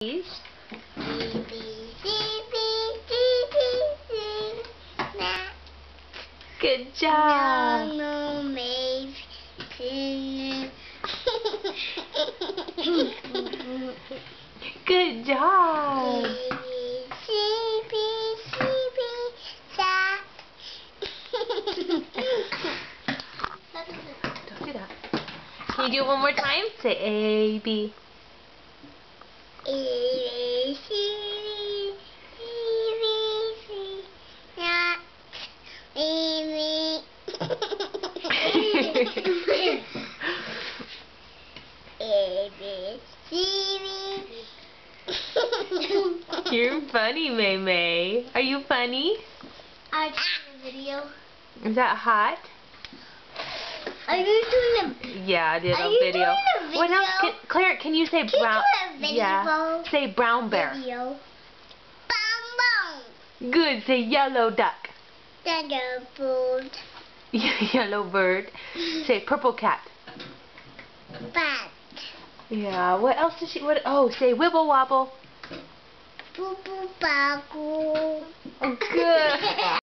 Please. B, B, C, B, D, D, C, na. Good job. No, maybe. Good job. A, B, C, B, C, B, sa. Don't do that. Can you do it one more time? Say A, B. A, B, C, B, C, na. A, B, C, B. You're funny, May May. Are you funny? I did a video. Is that hot? Are you doing a Yeah, I did Are a you video. doing a What else? video? Claire, can you say Can you brown? do a video? Yeah. Say brown bear. video? Bum Good. Say yellow duck. bum. The bird. Yellow bird. Say purple cat. Bat. Yeah. What else does she? What? Oh, say wibble wobble. Boo boo bagoo. Oh, good.